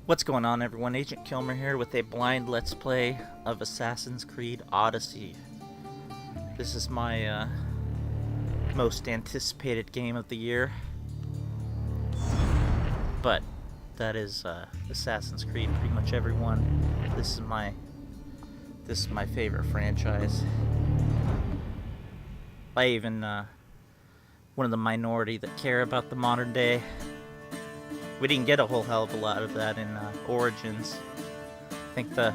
What's going on, everyone? Agent Kilmer here with a blind Let's Play of Assassin's Creed Odyssey. This is my most anticipated game of the year. But that is Assassin's Creed. Pretty much everyone. This is my favorite franchise. I even one of the minority that care about the modern day. We didn't get a whole hell of a lot of that in Origins. I think the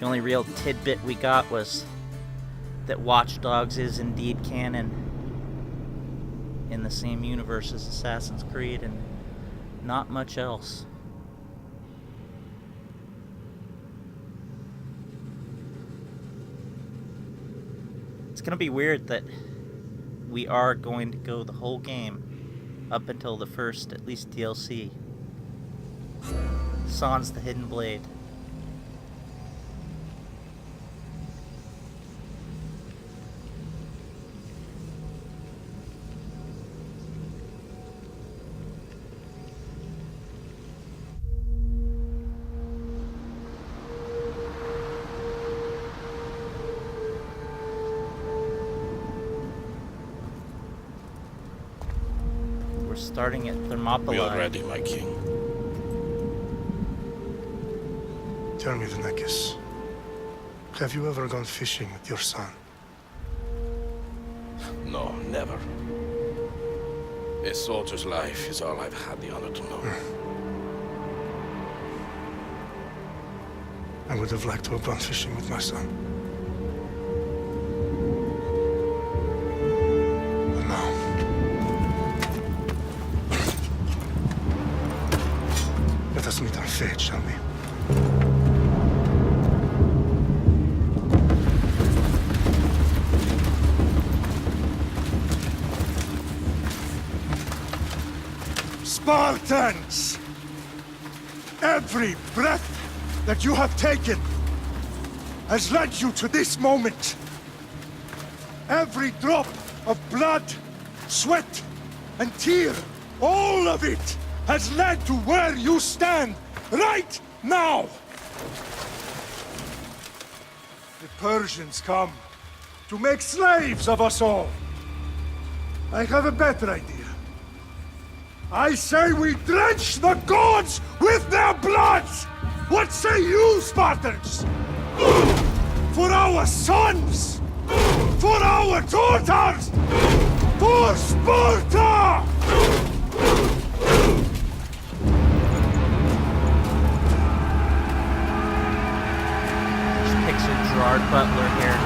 only real tidbit we got was that Watch Dogs is indeed canon in the same universe as Assassin's Creed, and not much else. It's gonna be weird that we are going to go the whole game up until the first, at least, DLC. Sans the Hidden Blade. Starting at Thermopylae. We are ready, my king. Tell me, Leonidas, have you ever gone fishing with your son? No, never. A soldier's life is all I've had the honor to know. I would have liked to have gone fishing with my son. But now, let us meet our fate, shall we? Spartans! Every breath that you have taken has led you to this moment. Every drop of blood, sweat, and tear, all of it has led to where you stand right now. The Persians come to make slaves of us all. I have a better idea. I say we drench the gods with their bloods! What say you, Spartans? For our sons! For our daughters! For Sparta! Just picture Gerard Butler here.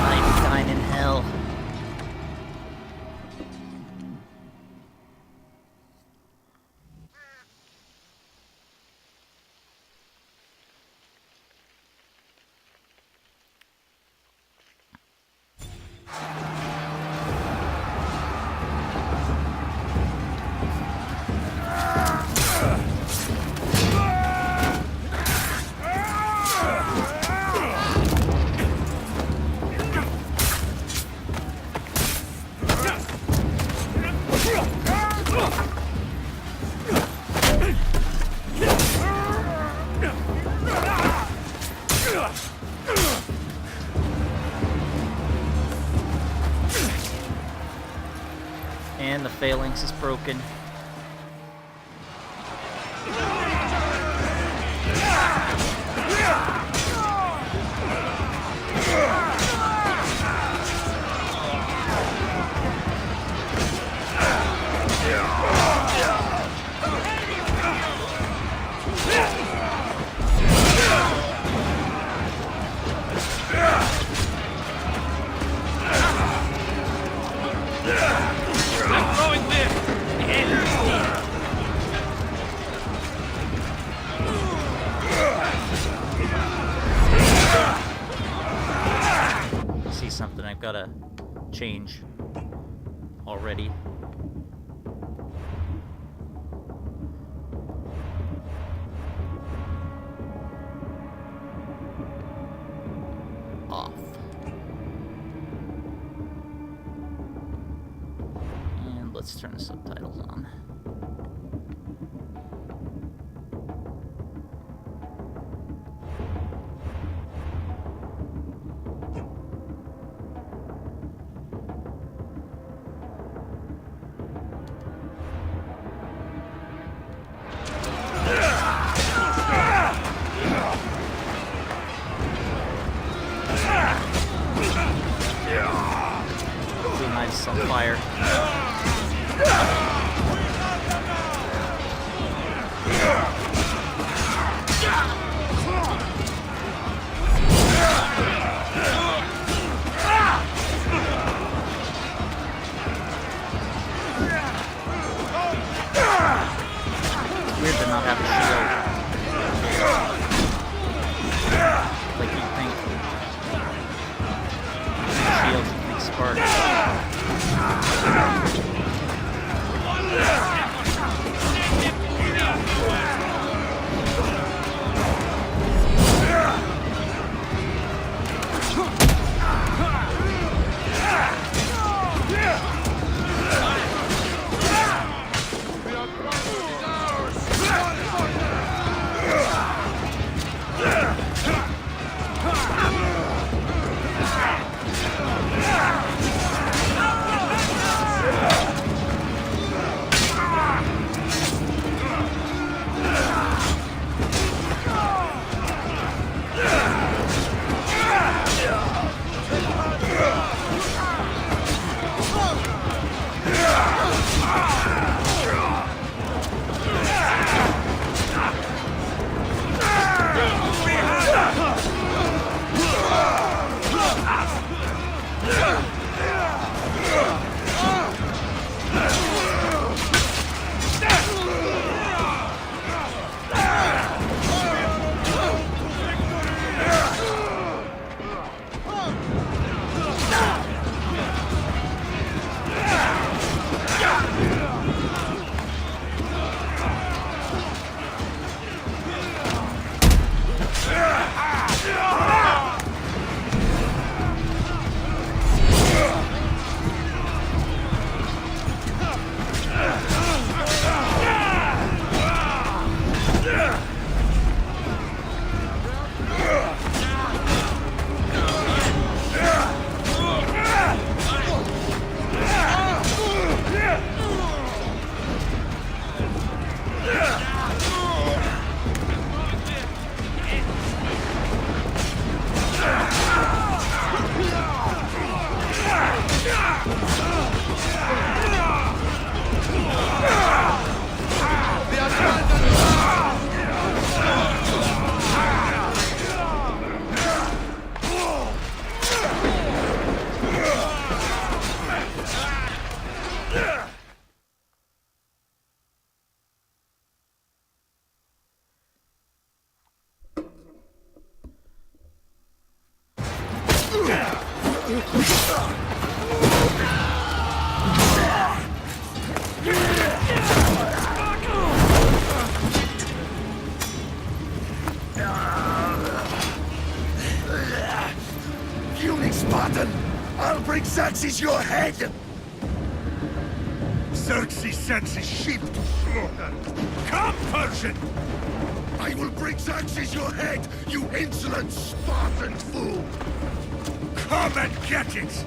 Einstein in hell. And the phalanx is broken. See something I've gotta change already. Off. And let's turn the subtitles on. fire. Weird to not have a shield. Like you think. Shields, you think Spartans. Spartan! I'll bring Xerxes your head! Xerxes sends his sheep to slaughter. Come, Persian! I will bring Xerxes your head, you insolent Spartan fool! Come and get it!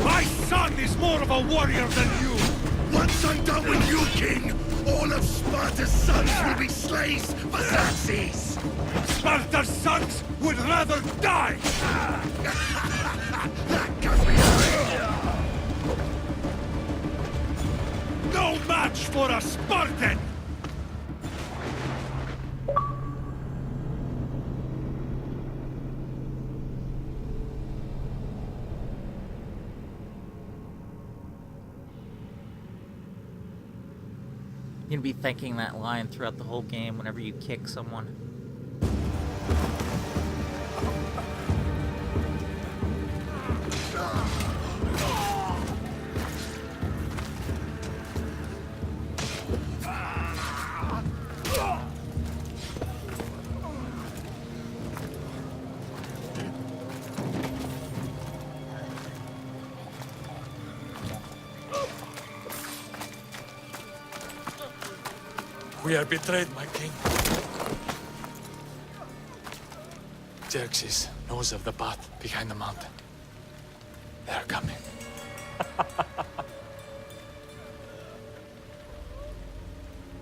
My son is more of a warrior than you! Once I'm done with you, King, all of Sparta's sons will be slaves for Xerxes! Sparta's sons would rather die! That can be heard! No match for a Spartan! You're gonna be thinking that line throughout the whole game whenever you kick someone. We are betrayed, my king. Xerxes knows of the path behind the mountain. They are coming.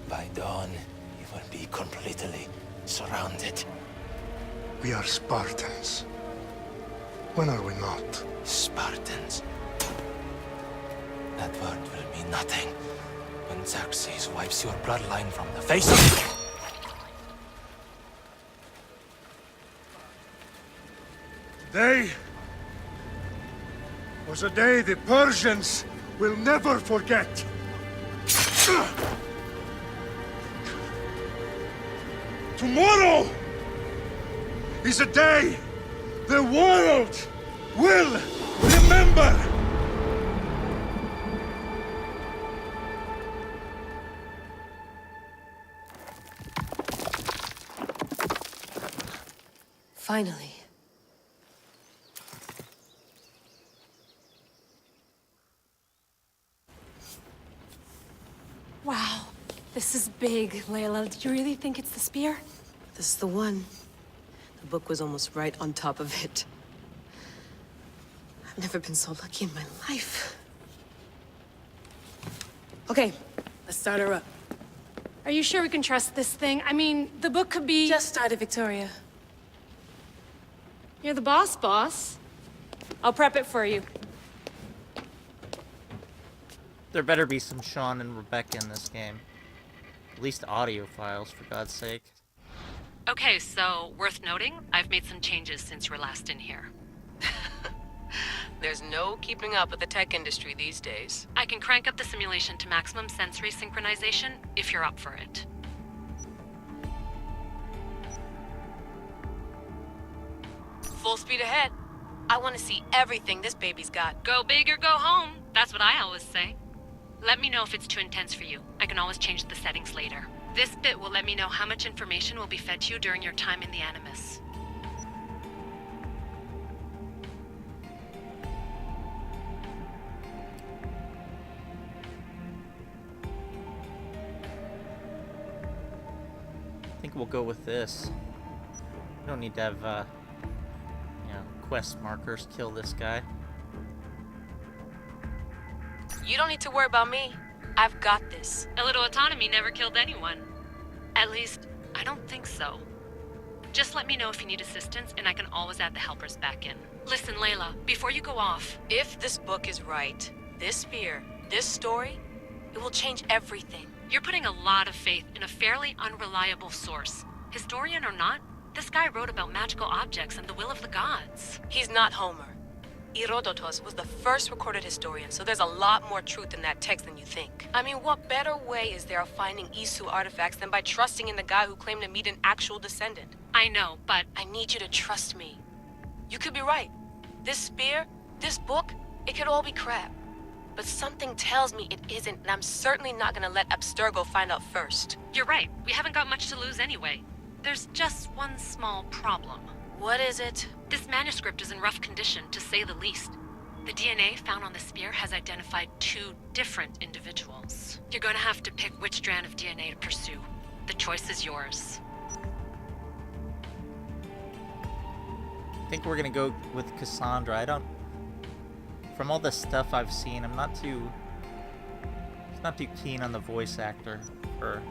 By dawn, you will be completely surrounded. We are Spartans. When are we not? Spartans. That word will mean nothing when Xerxes wipes your bloodline from the face of... Today was a day the Persians will never forget. Tomorrow is a day the world will remember. Finally. Wow, this is big, Layla. Did you really think it's the spear? This is the one. The book was almost right on top of it. I've never been so lucky in my life. Okay, let's start her up. Are you sure we can trust this thing? I mean, the book could be... Just started, Victoria. You're the boss. I'll prep it for you. There better be some Sean and Rebecca in this game. At least audio files, for God's sake. Okay, so worth noting, I've made some changes since you were last in here. There's no keeping up with the tech industry these days. I can crank up the simulation to maximum sensory synchronization if you're up for it. Full speed ahead. I want to see everything this baby's got. Go big or go home. That's what I always say. Let me know if it's too intense for you. I can always change the settings later. This bit will let me know how much information will be fed to you during your time in the Animus. I think we'll go with this. We don't need to have, quest markers kill this guy. You don't need to worry about me. I've got this. A little autonomy never killed anyone. At least, I don't think so. Just let me know if you need assistance, and I can always add the helpers back in. Listen, Layla, before you go off... If this book is right, this spear, this story, it will change everything. You're putting a lot of faith in a fairly unreliable source. Historian or not, this guy wrote about magical objects and the will of the gods. He's not Homer. Herodotus was the first recorded historian, so there's a lot more truth in that text than you think. I mean, what better way is there of finding Isu artifacts than by trusting in the guy who claimed to meet an actual descendant? I know, but... I need you to trust me. You could be right. This spear, this book, it could all be crap. But something tells me it isn't, and I'm certainly not gonna let Abstergo find out first. You're right. We haven't got much to lose anyway. There's just one small problem. What is it? This manuscript is in rough condition, to say the least. The DNA found on the spear has identified 2 different individuals. You're going to have to pick which strand of DNA to pursue. The choice is yours. I think we're gonna go with Cassandra. From all the stuff I've seen, I'm not too keen on the voice actor for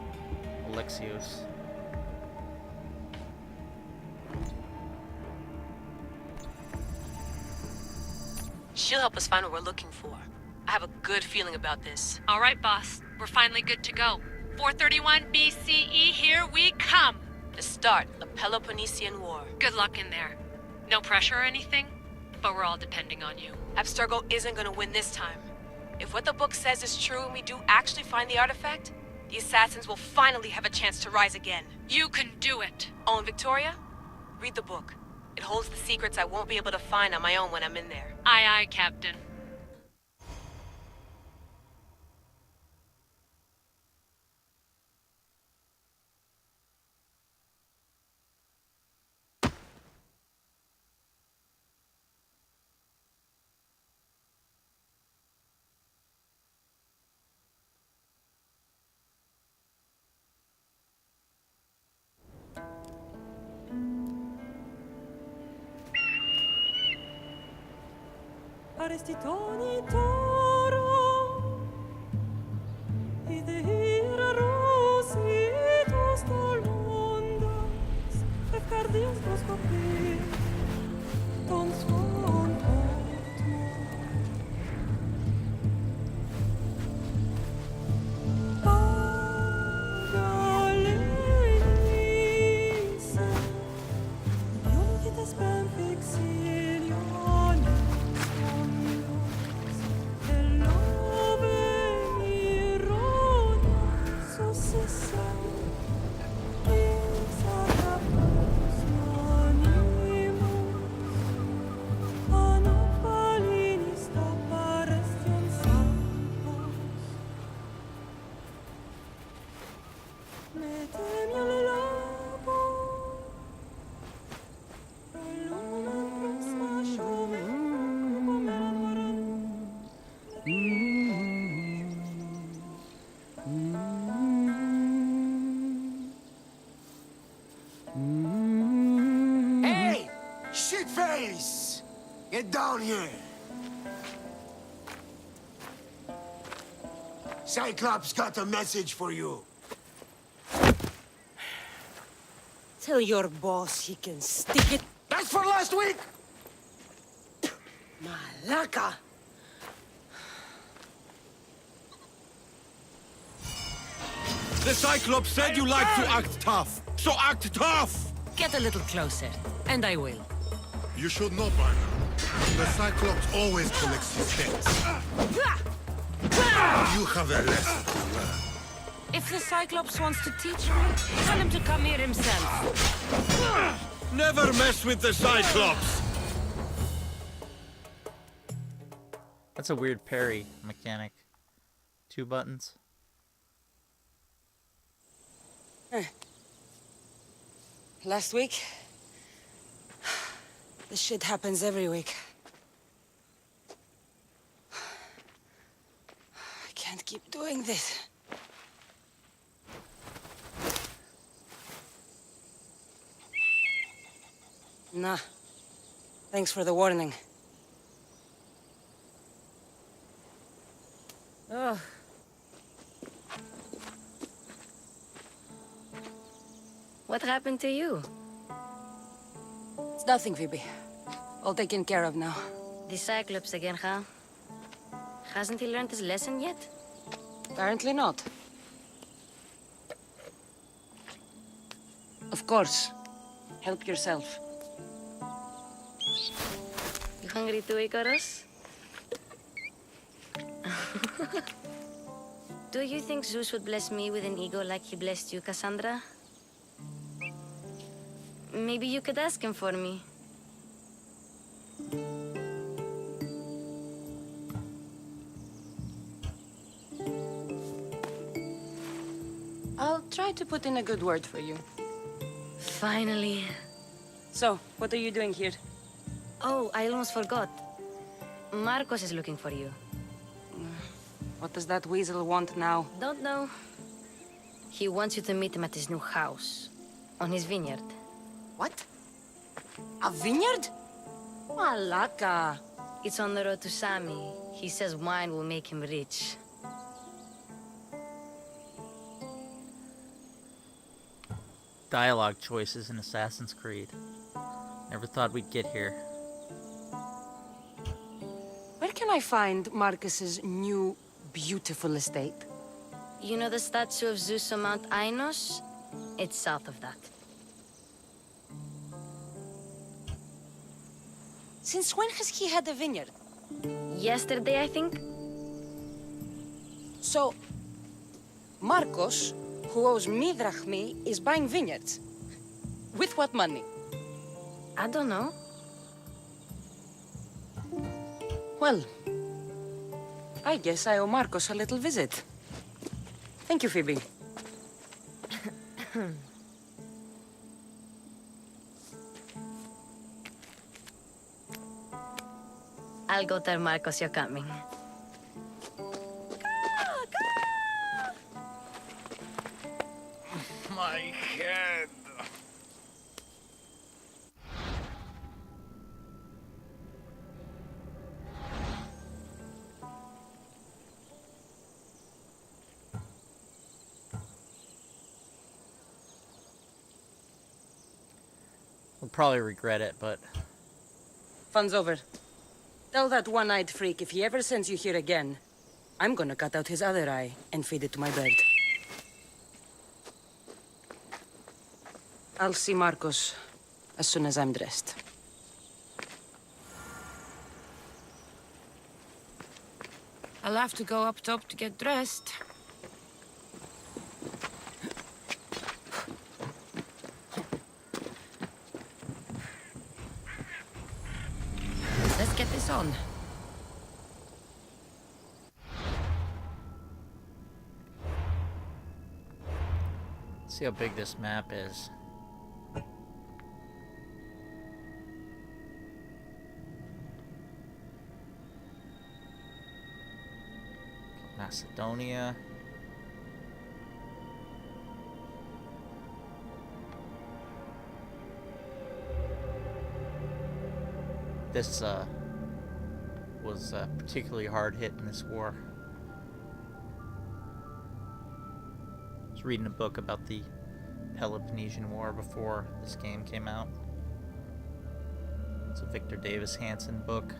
Alexios. She'll help us find what we're looking for. I have a good feeling about this. All right, boss. We're finally good to go. 431 BCE, here we come! The start of the Peloponnesian War. Good luck in there. No pressure or anything, but we're all depending on you. Abstergo isn't gonna win this time. If what the book says is true and we do actually find the artifact, the assassins will finally have a chance to rise again. You can do it! Oh, and Victoria? Read the book. It holds the secrets I won't be able to find on my own when I'm in there. Aye, aye, Captain. Hey! Shitface! Get down here! Cyclops got a message for you. Tell your boss he can stick it. That's for last week! Malaka! The Cyclops said you like to act tough, so act tough! Get a little closer, and I will. You should know by now. The Cyclops always collects his debts. You have a lesson to learn. If the Cyclops wants to teach me, tell him to come here himself. Never mess with the Cyclops! That's a weird parry mechanic. 2 buttons. Last week? This shit happens every week. I can't keep doing this. Nah. Thanks for the warning. Oh. What happened to you? It's nothing, Phoebe. All taken care of now. The Cyclops again, huh? Hasn't he learned his lesson yet? Apparently not. Of course. Help yourself. You hungry too, Icarus? Do you think Zeus would bless me with an ego like he blessed you, Cassandra? Maybe you could ask him for me. I'll try to put in a good word for you. Finally. So, what are you doing here? Oh, I almost forgot. Marcos is looking for you. What does that weasel want now? Don't know. He wants you to meet him at his new house. On his vineyard. What? A vineyard? Malaka. It's on the road to Sami. He says wine will make him rich. Dialogue choices in Assassin's Creed. Never thought we'd get here. Where can I find Marcus's new, beautiful estate? You know the statue of Zeus on Mount Ainos? It's south of that. Since when has he had a vineyard? Yesterday, I think? So, Marcos, who owes me drachmi, is buying vineyards. With what money? I don't know. Well, I guess I owe Marcos a little visit. Thank you, Phoebe. I'll go tell Marcos you're coming. My head. We'll probably regret it, but... Fun's over. Tell that one-eyed freak if he ever sends you here again, I'm gonna cut out his other eye and feed it to my bird. I'll see Marcos as soon as I'm dressed. I'll have to go up top to get dressed. Let's get this on. See how big this map is. Macedonia. This was particularly hard hit in this war. I was reading a book about the Peloponnesian War before this game came out. It's a Victor Davis Hanson book.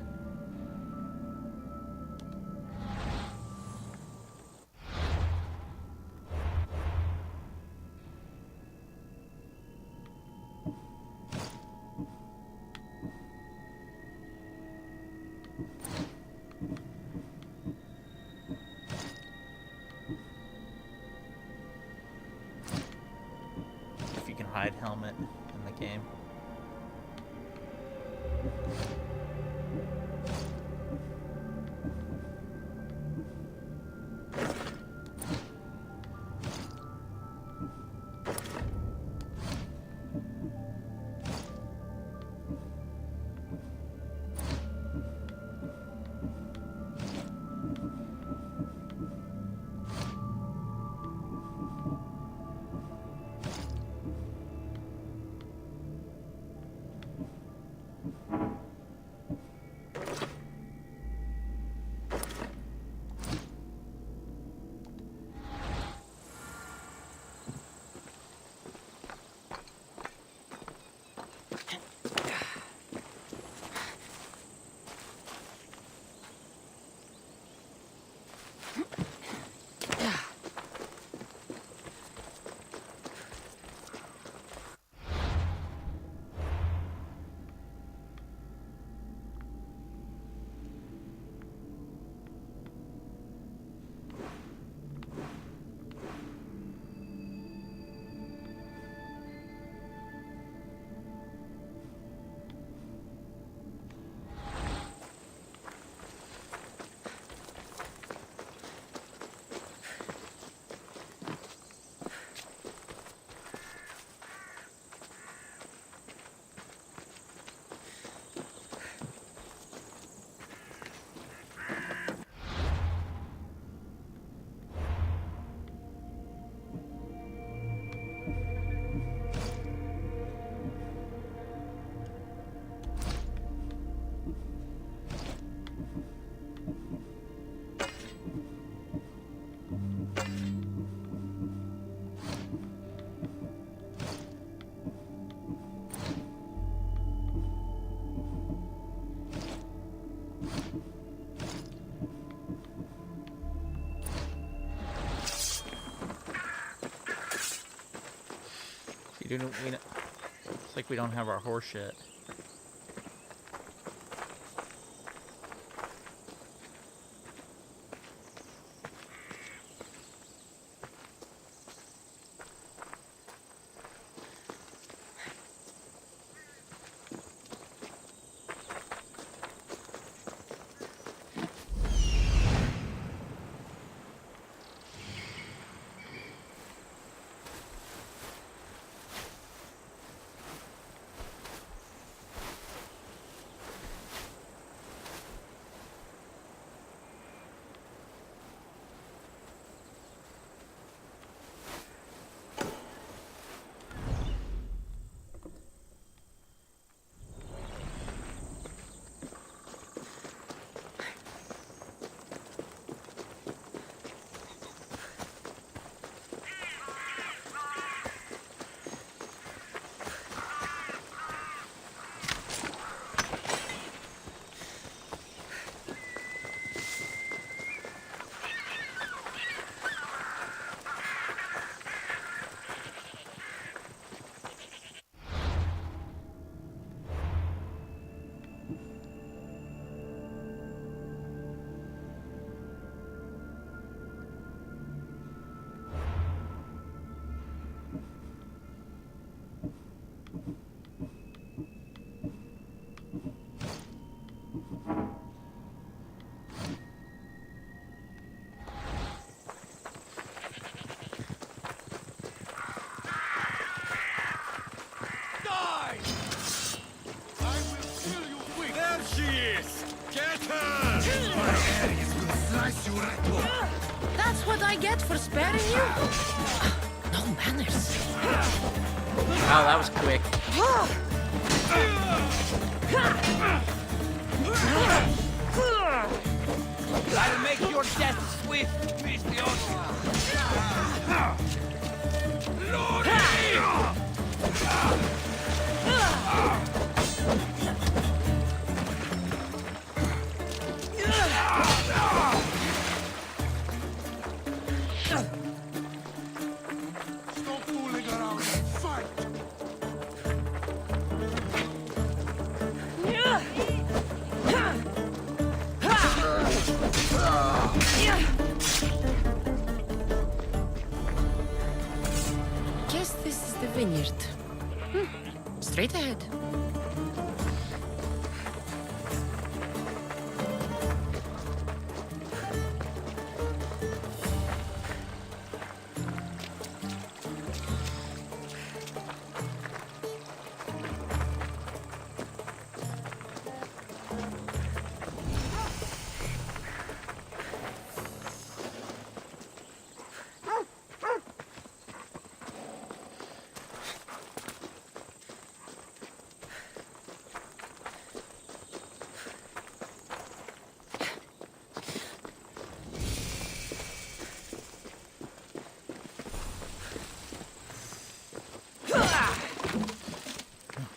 Hide helmet in the game. It's like we don't have our horse yet. I get for sparing you? No manners. Wow, that was quick. I'll make your death swift, Christian. Stop fooling around and fight! Guess this is the vineyard. Straight ahead.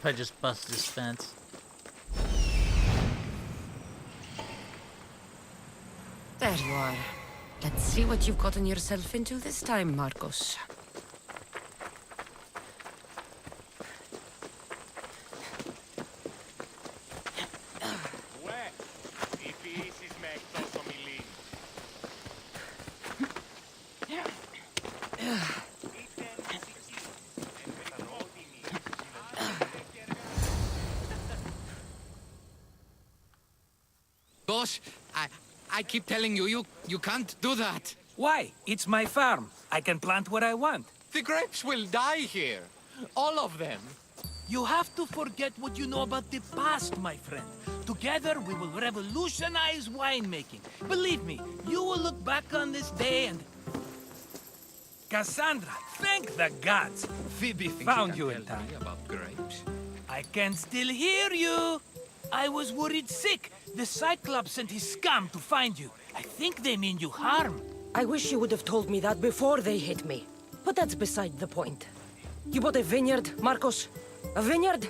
I just busted his fence. There you are. Let's see what you've gotten yourself into this time, Marcos. Boss, I keep telling you, you can't do that. Why? It's my farm. I can plant what I want. The grapes will die here. All of them. You have to forget what you know about the past, my friend. Together, we will revolutionize winemaking. Believe me, you will look back on this day and... Cassandra, thank the gods! Phoebe found you in time. About grapes. I can still hear you! I was worried sick. The Cyclops sent his scum to find you. I think they mean you harm. I wish you would have told me that before they hit me. But that's beside the point. You bought a vineyard, Marcos? A vineyard?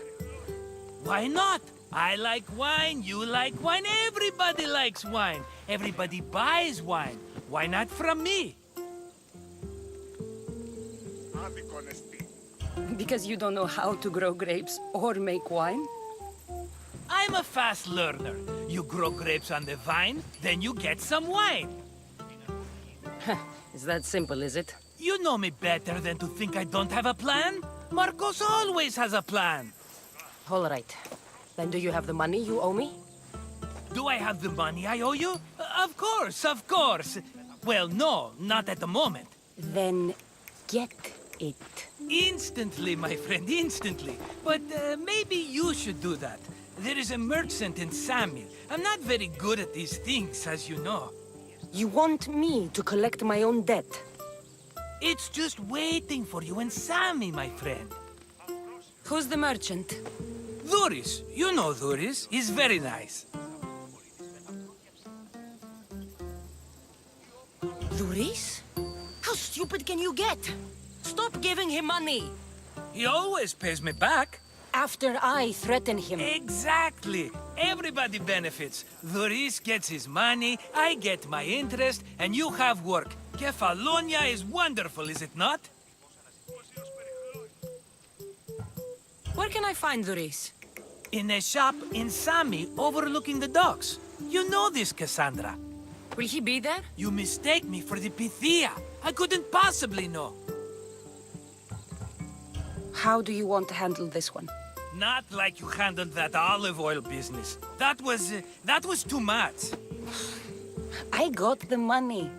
Why not? I like wine, you like wine, everybody likes wine. Everybody buys wine. Why not from me? Because you don't know how to grow grapes or make wine? I'm a fast learner. You grow grapes on the vine, then you get some wine. Is that simple, is it? You know me better than to think I don't have a plan. Marcos always has a plan. All right. Then do you have the money you owe me? Do I have the money I owe you? Of course, of course. Well, no, not at the moment. Then get it. Instantly, my friend, instantly. But maybe you should do that. There is a merchant in Samil. I'm not very good at these things, as you know. You want me to collect my own debt? It's just waiting for you in Sami, my friend. Who's the merchant? Dhuris. You know Dhuris. He's very nice. Dhuris? How stupid can you get? Stop giving him money! He always pays me back. After I threaten him. Exactly. Everybody benefits. Dhuris gets his money, I get my interest, and you have work. Kefalonia is wonderful, is it not? Where can I find Dhuris? In a shop in Sami, overlooking the docks. You know this, Cassandra. Will he be there? You mistake me for the Pythia. I couldn't possibly know. How do you want to handle this one? Not like you handled that olive oil business. That was too much. I got the money.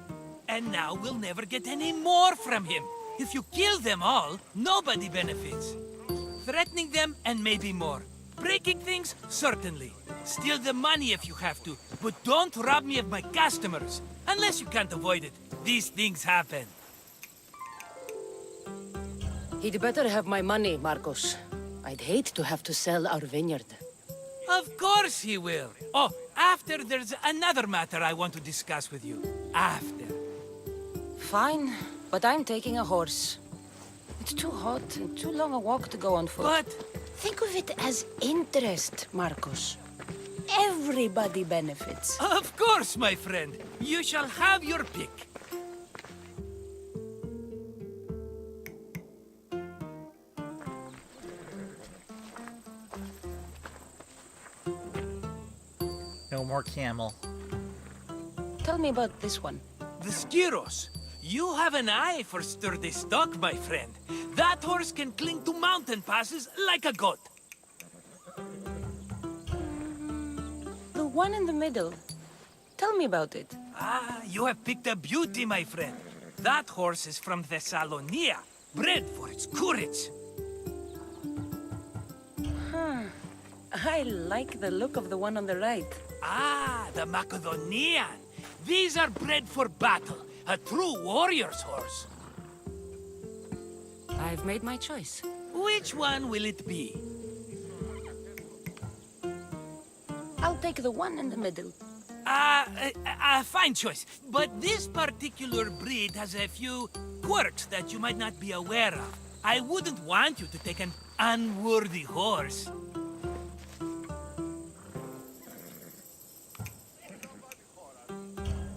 And now we'll never get any more from him. If you kill them all, nobody benefits. Threatening them, and maybe more. Breaking things, certainly. Steal the money if you have to, but don't rob me of my customers. Unless you can't avoid it. These things happen. He'd better have my money, Marcos. I'd hate to have to sell our vineyard. Of course he will. Oh, after there's another matter I want to discuss with you. After. Fine, but I'm taking a horse. It's too hot and too long a walk to go on foot. What? Think of it as interest, Marcos. Everybody benefits. Of course, my friend. You shall have your pick. No more camel. Tell me about this one. The Skiros. You have an eye for sturdy stock, my friend. That horse can cling to mountain passes like a goat. The one in the middle. Tell me about it. Ah, you have picked a beauty, my friend. That horse is from Thessalonia, bred for its courage. Huh. I like the look of the one on the right. Ah, the Macedonian. These are bred for battle. A true warrior's horse. I've made my choice. Which one will it be? I'll take the one in the middle. Fine choice. But this particular breed has a few quirks that you might not be aware of. I wouldn't want you to take an unworthy horse.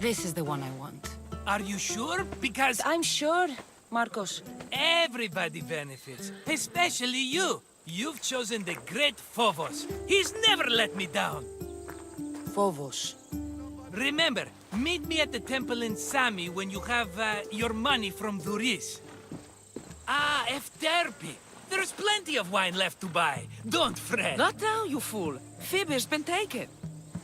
This is the one I want. Are you sure? Because I'm sure, Marcos. everybody benefits, especially you. You've chosen the great Phobos. He's never let me down. Phobos. Remember, meet me at the temple in Sami when you have your money from Duris. Ah, Efterpi. There's plenty of wine left to buy. Don't fret. Not now, you fool. Phoebe's been taken.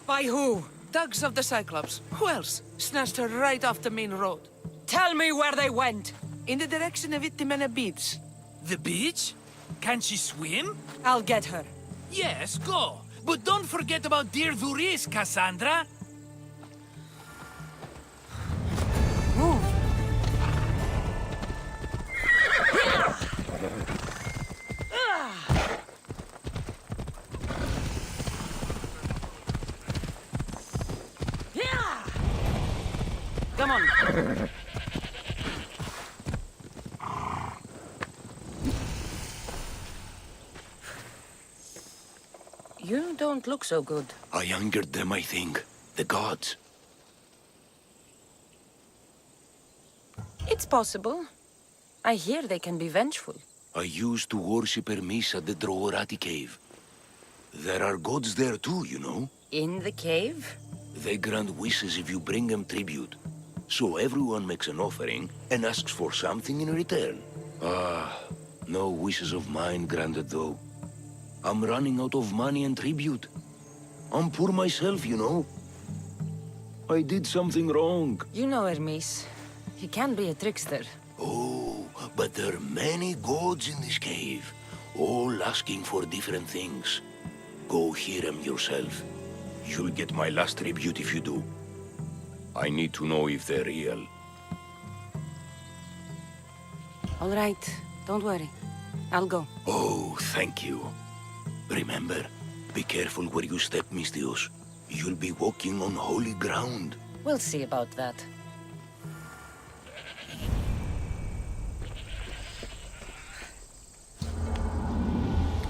By who? Thugs of the Cyclops. Who else? Snatched her right off the main road. Tell me where they went. In the direction of Itimena Beach. The beach? Can she swim? I'll get her. Yes, go. But don't forget about dear Duris, Cassandra. Move. Come on. You don't look so good. I angered them, I think. The gods. It's possible. I hear they can be vengeful. I used to worship Hermes at the Droorati cave. There are gods there too, you know. In the cave? They grant wishes if you bring them tribute. So everyone makes an offering and asks for something in return. Ah, no wishes of mine granted though. I'm running out of money and tribute. I'm poor myself, you know. I did something wrong. You know Hermes. He can be a trickster. Oh, but there are many gods in this cave, all asking for different things. Go hear them yourself. You'll get my last tribute if you do. I need to know if they're real. All right. Don't worry. I'll go. Oh, thank you. Remember, be careful where you step, Mistios. You'll be walking on holy ground. We'll see about that.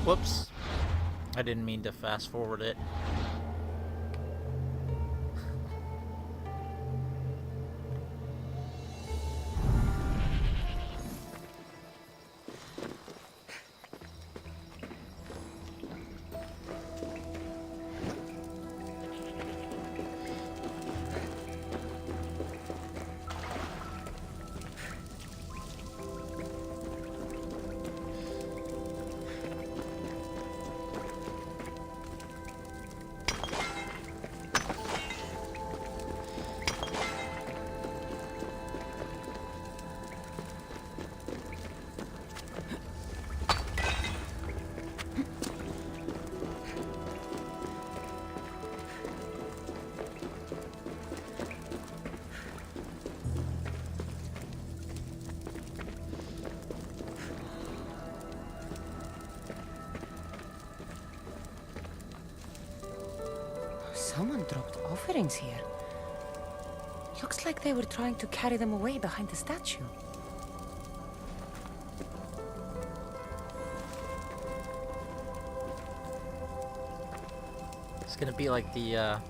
Whoops. I didn't mean to fast forward it. Someone dropped offerings here. Looks like they were trying to carry them away behind the statue. It's gonna be like the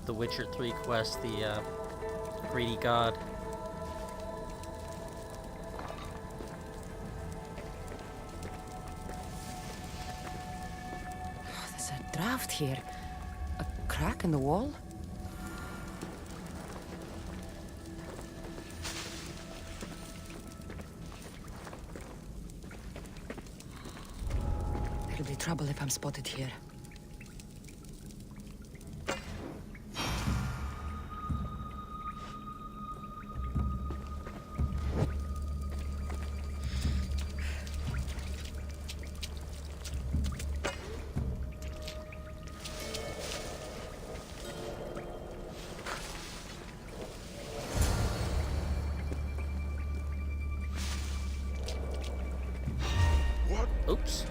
Witcher 3 quest, the greedy god. There's a draft here. A crack in the wall? There'll be trouble if I'm spotted here. Oops.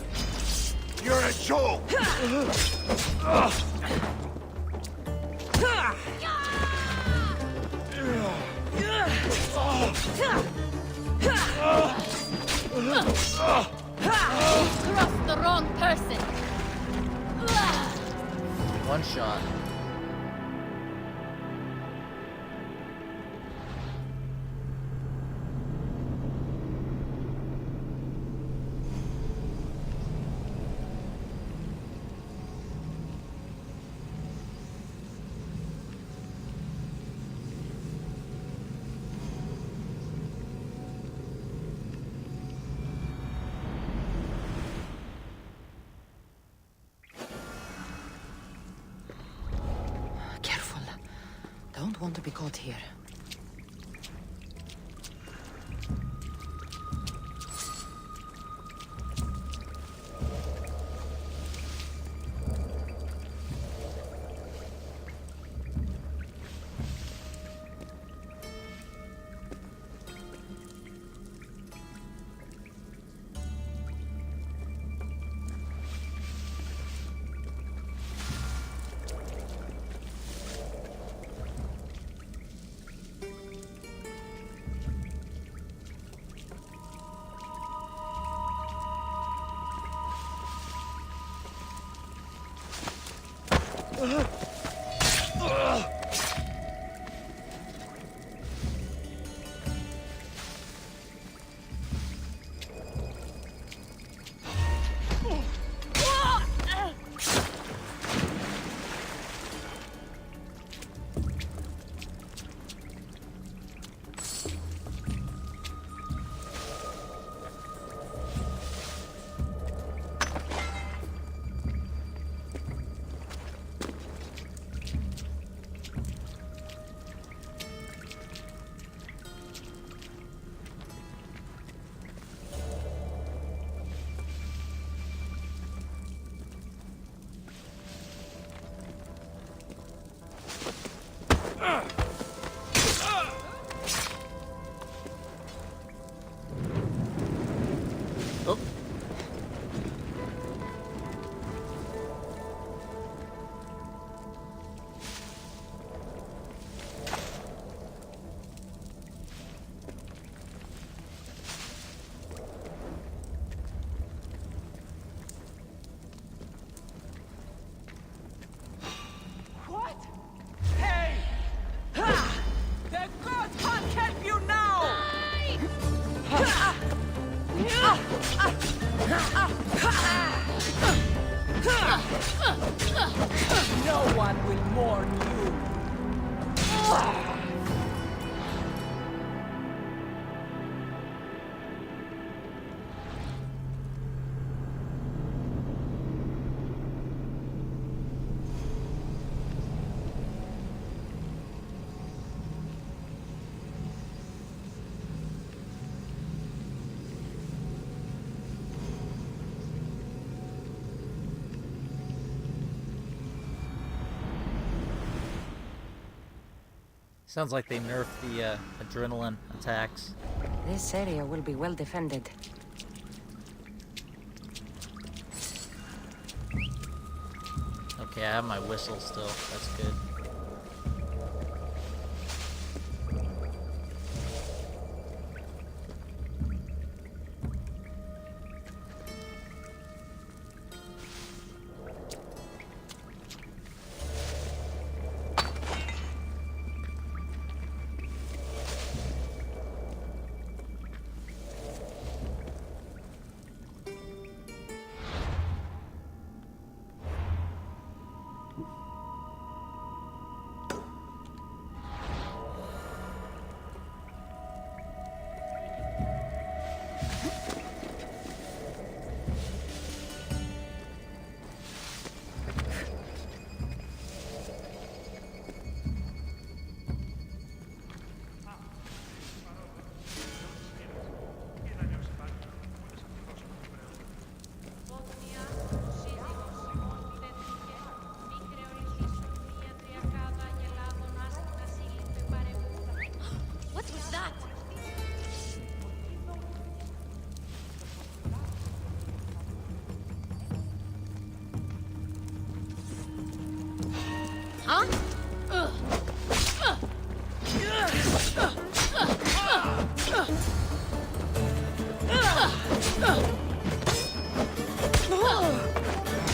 You're a joke! Crossed the wrong person. One shot. Careful. Don't want to be caught here. Oh. What? Hey! Ha! The gods can't help you now! No one will mourn you. Sounds like they nerfed the adrenaline attacks. This area will be well defended. Okay, I have my whistle still. That's good.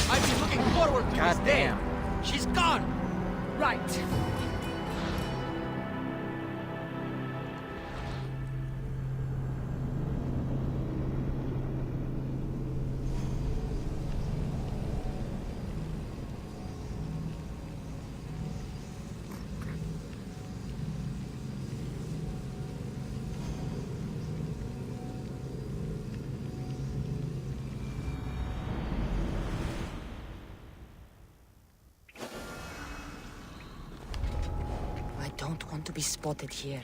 I've been looking forward to this day. She's gone. Right. I don't want to be spotted here.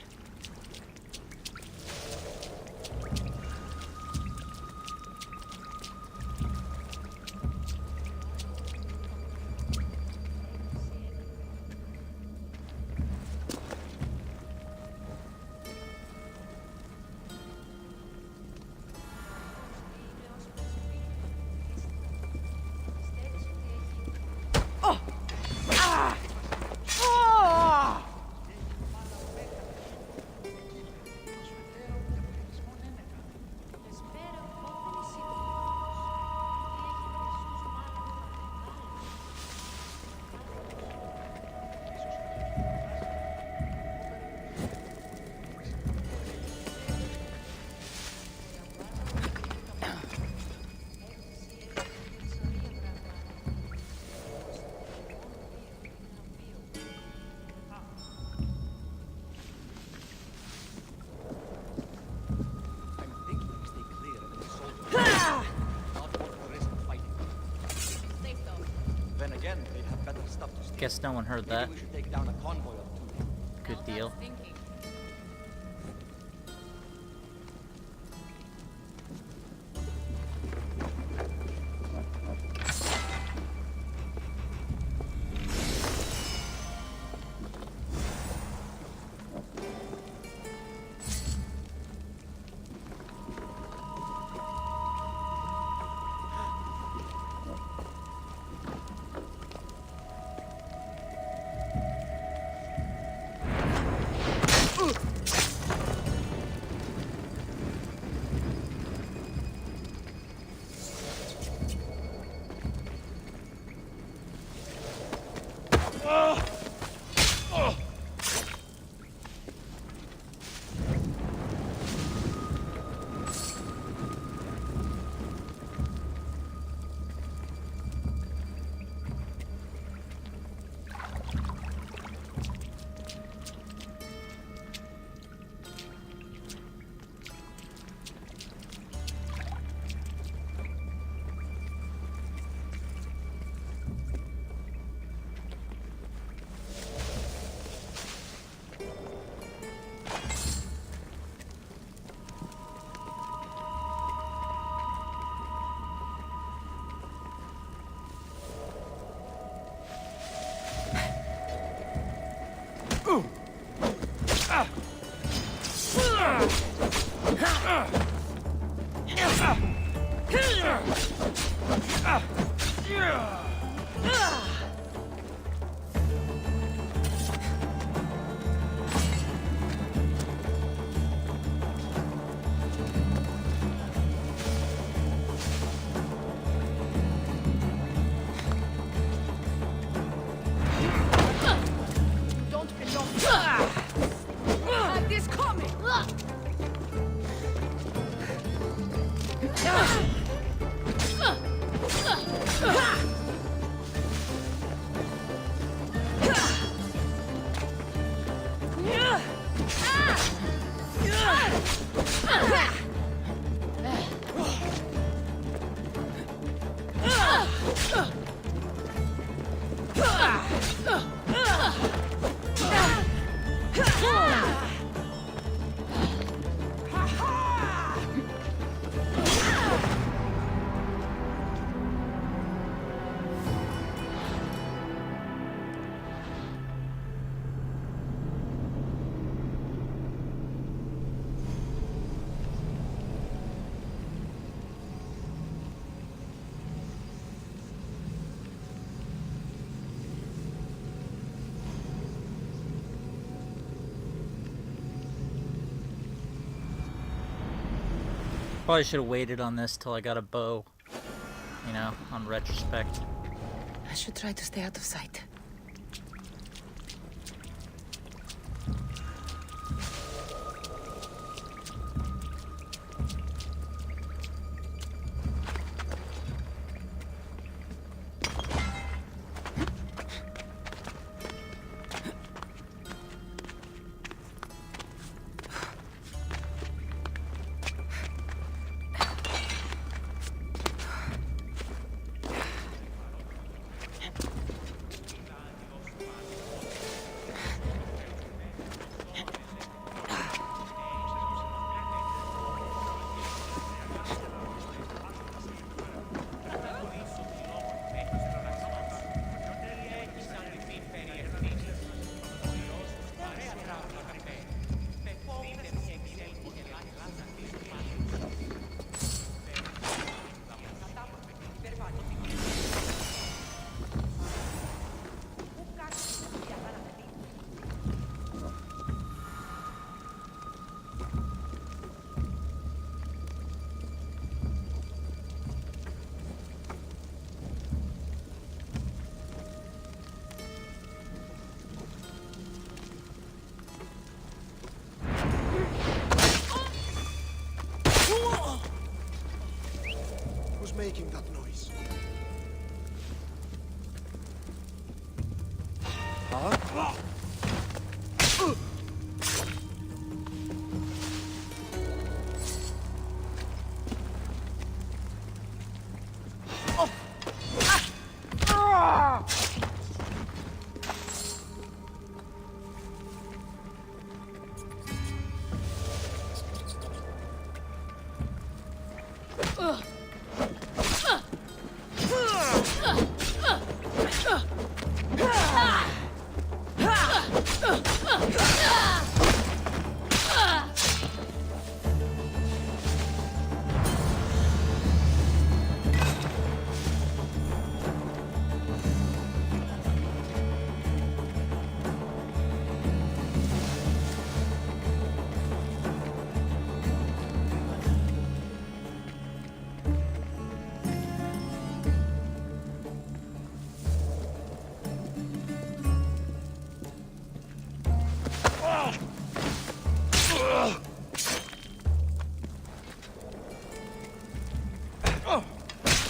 Guess no one heard that. We should take down a convoy of two. Good deal. is coming! Probably should have waited on this till I got a bow. You know, on retrospect. I should try to stay out of sight. Who's making that noise? Huh?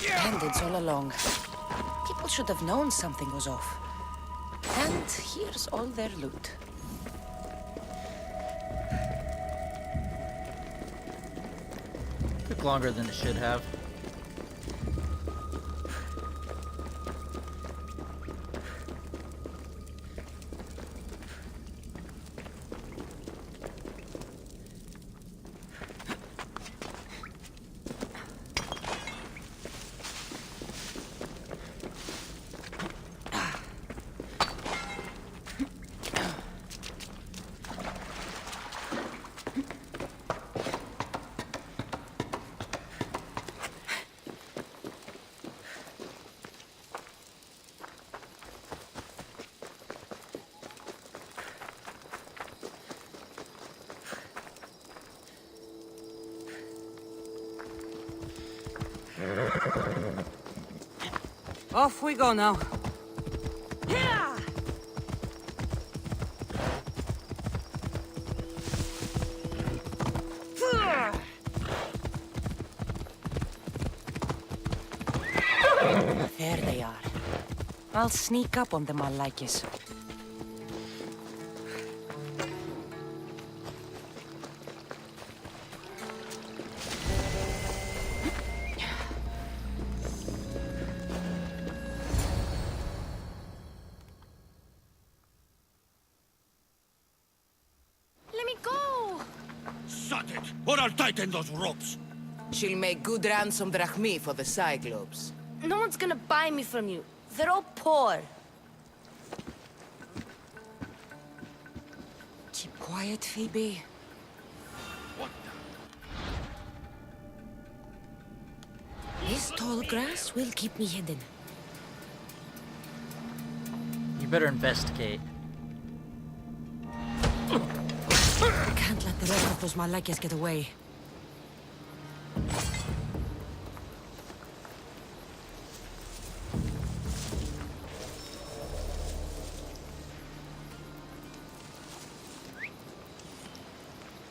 Bandits all along. People should have known something was off. And here's all their loot. Took longer than it should have. Off we go now. I'll sneak up on them, Malakis. Let me go! Shut it, or I'll tighten those ropes. She'll make good ransom drachmi for the Cyclops. No one's gonna buy me from you. They're all poor. Keep quiet, Phoebe. This tall grass will keep me hidden. You better investigate. I can't let the rest of those Malakias get away.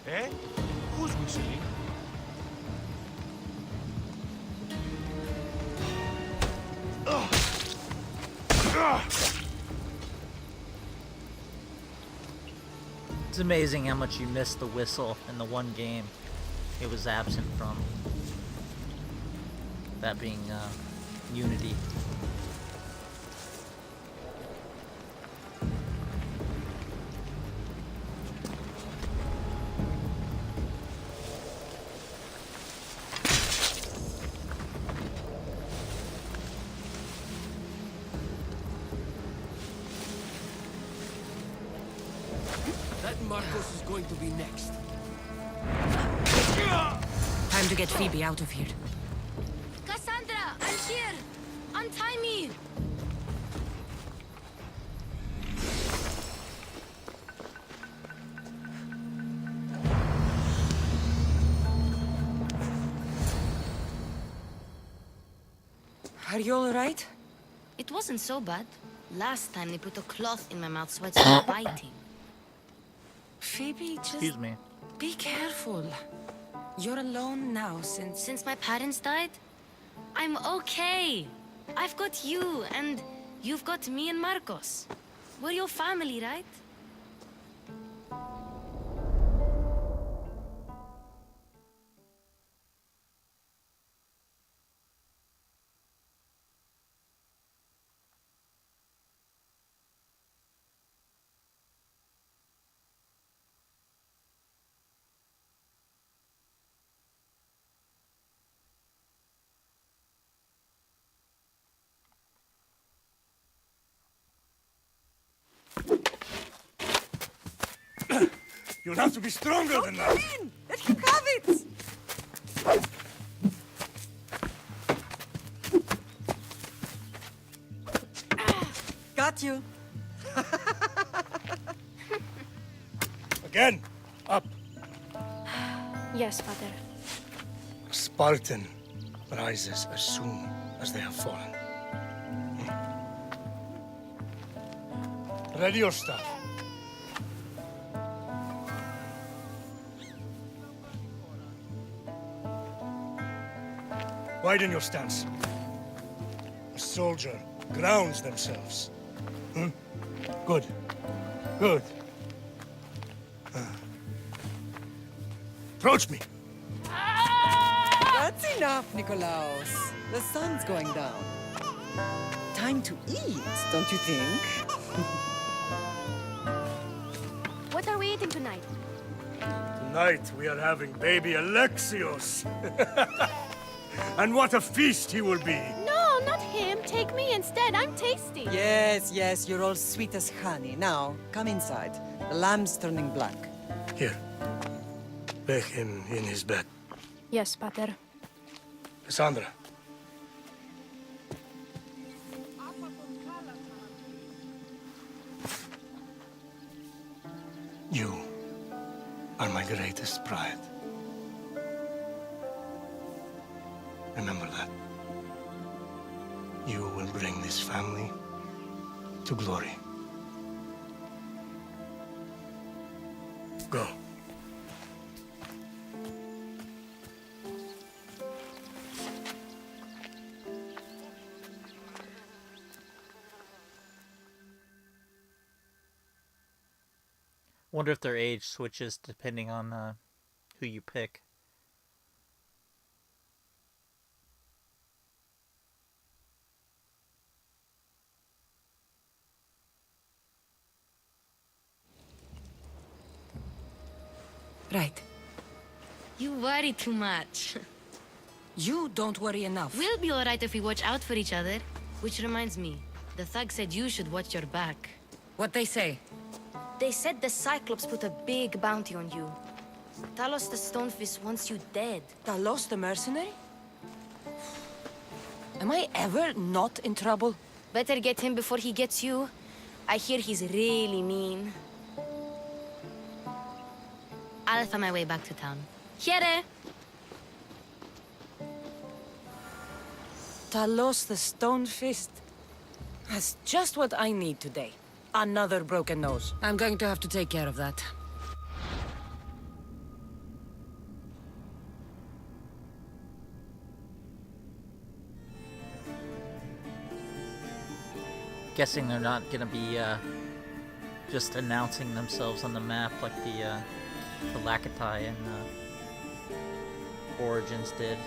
Eh? Who's whistling? It's amazing how much you missed the whistle in the one game it was absent from. That being Unity. That Marcos is going to be next. Time to get Phoebe out of here. Cassandra, I'm here! Untie me! Are you all right? It wasn't so bad. Last time they put a cloth in my mouth so I'd stop biting. Phoebe, just Excuse me. be careful. You're alone now Since my parents died? I'm okay. I've got you, and you've got me and Marcos. We're your family, right? You'll have to be stronger than that. Let him have it! Got you. Again, up. Yes, Father. A Spartan rises as soon as they have fallen. Ready your stuff. Widen your stance. A soldier grounds themselves. Good. Good. Approach me. That's enough, Nikolaos. The sun's going down. Time to eat, don't you think? What are we eating tonight? Tonight we are having baby Alexios. And what a feast he will be! No, not him. Take me instead. I'm tasty. Yes, yes, you're all sweet as honey. Now, come inside. The lamb's turning black. Here. Lay him in his bed. Yes, Pater. Cassandra. You are my greatest pride. Remember that. You will bring this family to glory. Go. Wonder if their age switches depending on who you pick. Right. You worry too much. You don't worry enough. We'll be alright if we watch out for each other. Which reminds me, the thug said you should watch your back. What they say? They said the Cyclops put a big bounty on you. Talos the Stonefist wants you dead. Talos the mercenary? Am I ever not in trouble? Better get him before he gets you. I hear he's really mean. I'll find my way back to town. Here! Talos the Stonefist. That's just what I need today. Another broken nose. I'm going to have to take care of that. Guessing they're not gonna be just announcing themselves on the map like the Lakatai and Origins did.